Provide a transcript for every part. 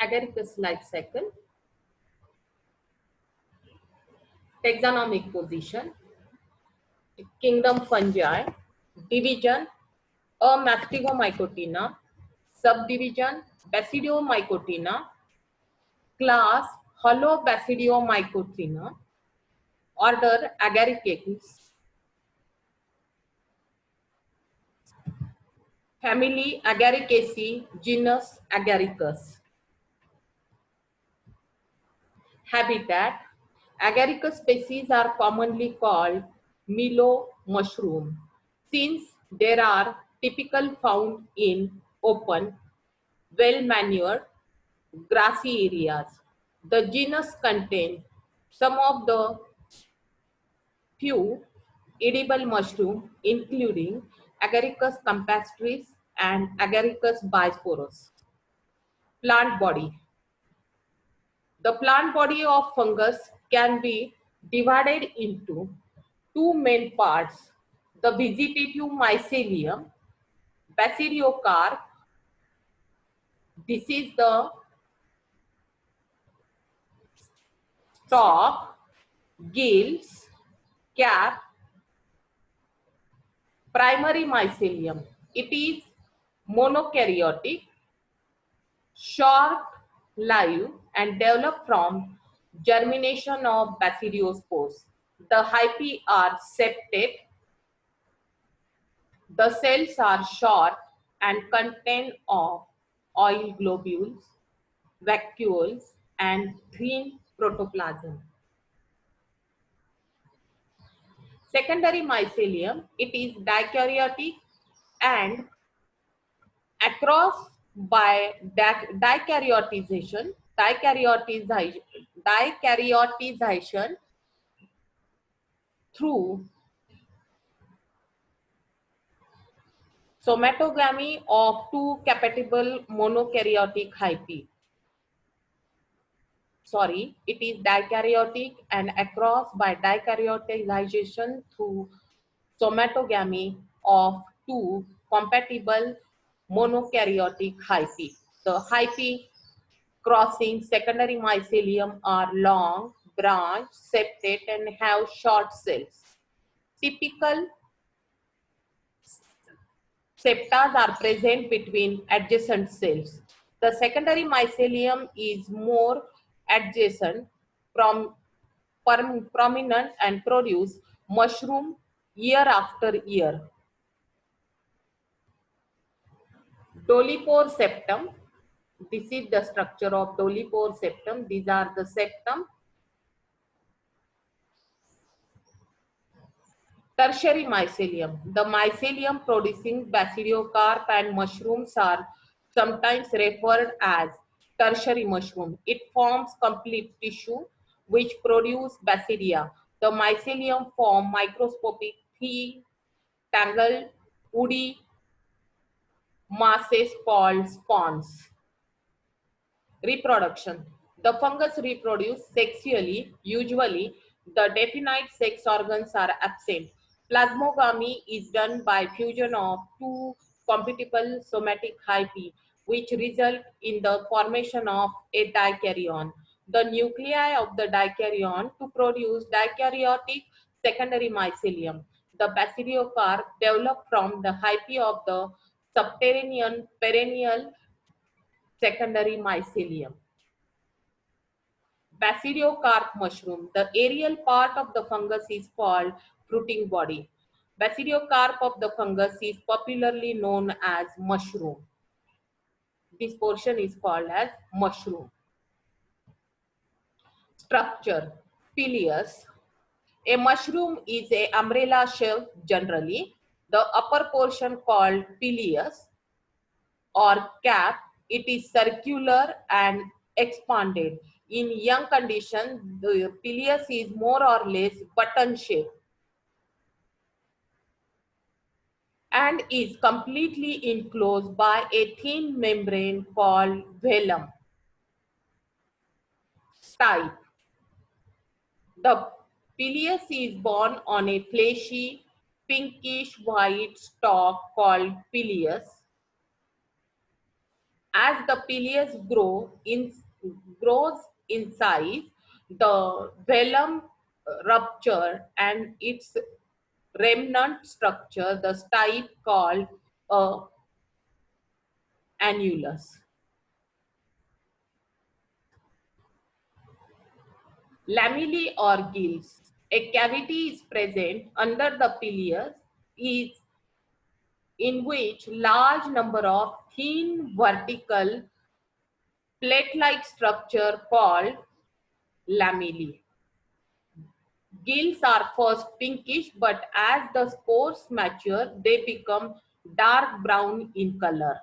Agaricus life cycle, taxonomic position, kingdom fungi, division, a Mastigomycotina, subdivision, Basidiomycotina, class, Holobasidiomycotina, order, Agaricus, family, Agaricaceae, genus, Agaricus. Habitat, Agaricus species are commonly called meadow mushroom since they are typically found in open, well-manured, grassy areas. The genus contains some of the few edible mushrooms, including Agaricus campestris and Agaricus bisporus. Plant body. The plant body of fungus can be divided into two main parts: the vegetative mycelium, basidiocarp. This is the stalk, gills, cap, primary mycelium. It is monokaryotic, short-lived, and developed from germination of basidiospores. The hyphae are septate. The cells are short and contain of oil globules, vacuoles, and thin protoplasm. Secondary mycelium, it is dikaryotic and across by dicaryotization through somatogamy of two compatible monokaryotic hyphae. It is dikaryotic and across by dicaryotization through somatogamy of two compatible monokaryotic hyphae. The hyphae crossing secondary mycelium are long, branched, septate, and have short cells. Typical septas are present between adjacent cells. The secondary mycelium is more adjacent, prominent, and produce mushroom year after year. Dolichopore septum. This is the structure of dolichopore septum. These are the septum. Tertiary mycelium. The mycelium producing basidiocarp and mushrooms are sometimes referred as tertiary mushroom. It forms complete tissue which produce basidia. The mycelium form microscopic, thin, tangled, woody masses called spawns. Reproduction. The fungus reproduce sexually. Usually, the definite sex organs are absent. Plasmogamy is done by fusion of two compatible somatic hyphae, which result in the formation of a dikaryon. The nuclei of the dikaryon to produce dikaryotic secondary mycelium. The basidiocarp develop from the hyphae of the subterranean perennial secondary mycelium. Basidiocarp mushroom. The aerial part of the fungus is called fruiting body. Basidiocarp of the fungus is popularly known as mushroom. This portion is called as mushroom. Structure. Pileus. A mushroom is an umbrella shape generally. The upper portion called pileus or cap, it is circular and expanded. In young condition, the pileus is more or less button shaped and is completely enclosed by a thin membrane called velum. Type. The pileus is borne on a fleshy, pinkish white stalk called pileus. As the pileus grows in size, the velum rupture and its remnant structure, the stipe called a annulus. Lamellae or gills. A cavity is present under the pileus is in which large number of thin vertical plate-like structure called lamellae. Gills are first pinkish, but as the spores mature, they become dark brown in color.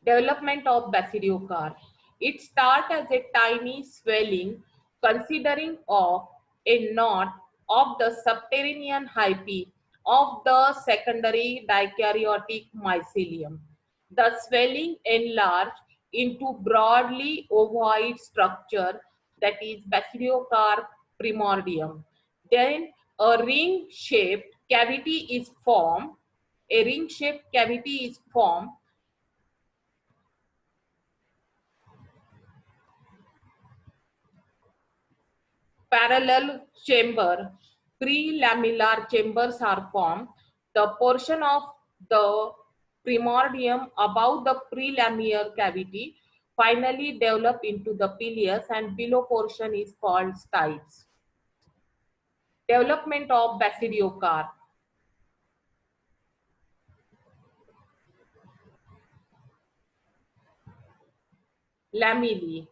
Development of basidiocarp. It starts as a tiny swelling considering of a knot of the subterranean hyphae of the secondary dikaryotic mycelium. The swelling enlarged into broadly ovoid structure that is basidiocarp primordium. Then a ring-shaped cavity is formed. A ring-shaped cavity is formed parallel chamber, prelamellar chambers are formed. The portion of the primordium above the prelamellar cavity finally develop into the pileus and below portion is called stipes. Development of basidiocarp. Lamellae.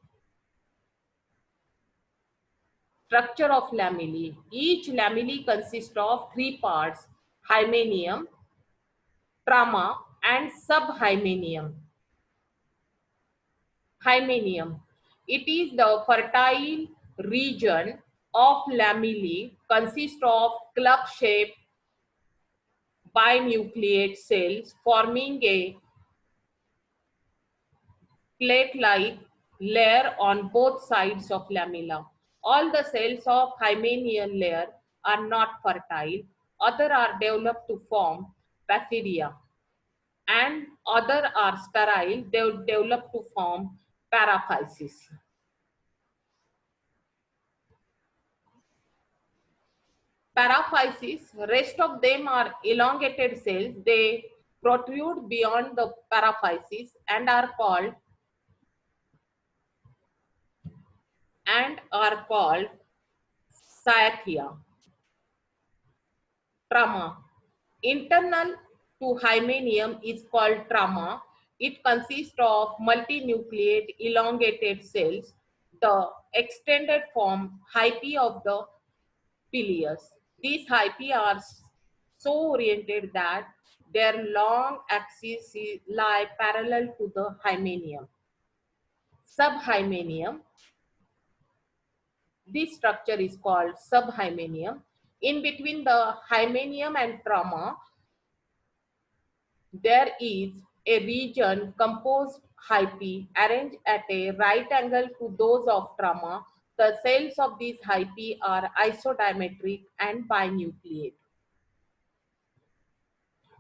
Structure of lamellae. Each lamellae consists of three parts: hymenium, trama, and subhymenium. Hymenium. It is the fertile region of lamellae, consists of club-shaped binucleate cells forming a plate-like layer on both sides of lamella. All the cells of hymenian layer are not fertile. Other are developed to form basidia, and other are sterile. They develop to form paraphysis. Paraphysis, rest of them are elongated cells. They protrude beyond the paraphysis and are called cyathea. Trama. Internal to hymenium is called trama. It consists of multinucleate elongated cells, the extended form hyphae of the pileus. These hyphae are so oriented that their long axes lie parallel to the hymenium. Subhymenium. This structure is called subhymenium. In between the hymenium and trama, there is a region composed hyphae arranged at a right angle to those of trama. The cells of these hyphae are isodiametric and binucleate.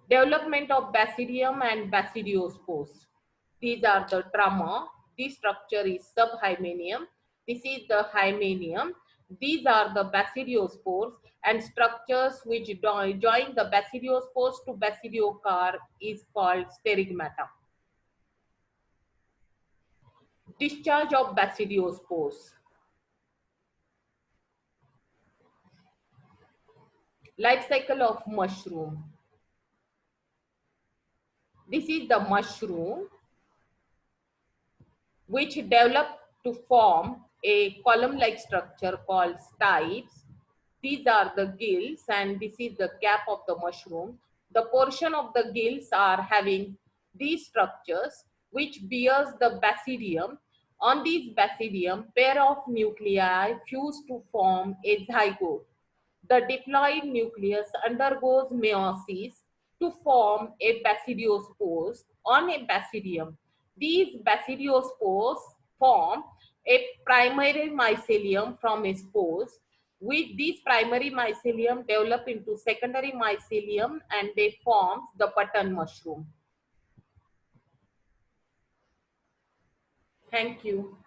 Development of basidium and basidiospores. These are the trama. This structure is subhymenium. This is the hymenium. These are the basidiospores, and structures which join the basidiospores to basidiocarp is called sterigmata. Discharge of basidiospores. Life cycle of mushroom. This is the mushroom which develop to form a column-like structure called stipes. These are the gills and this is the cap of the mushroom. The portion of the gills are having these structures which bears the basidium. On these basidium, pair of nuclei fuse to form a zygote. The diploid nucleus undergoes meiosis to form a basidiospores on a basidium. These basidiospores form a primary mycelium from a spores. With these primary mycelium develop into secondary mycelium and they form the button mushroom. Thank you.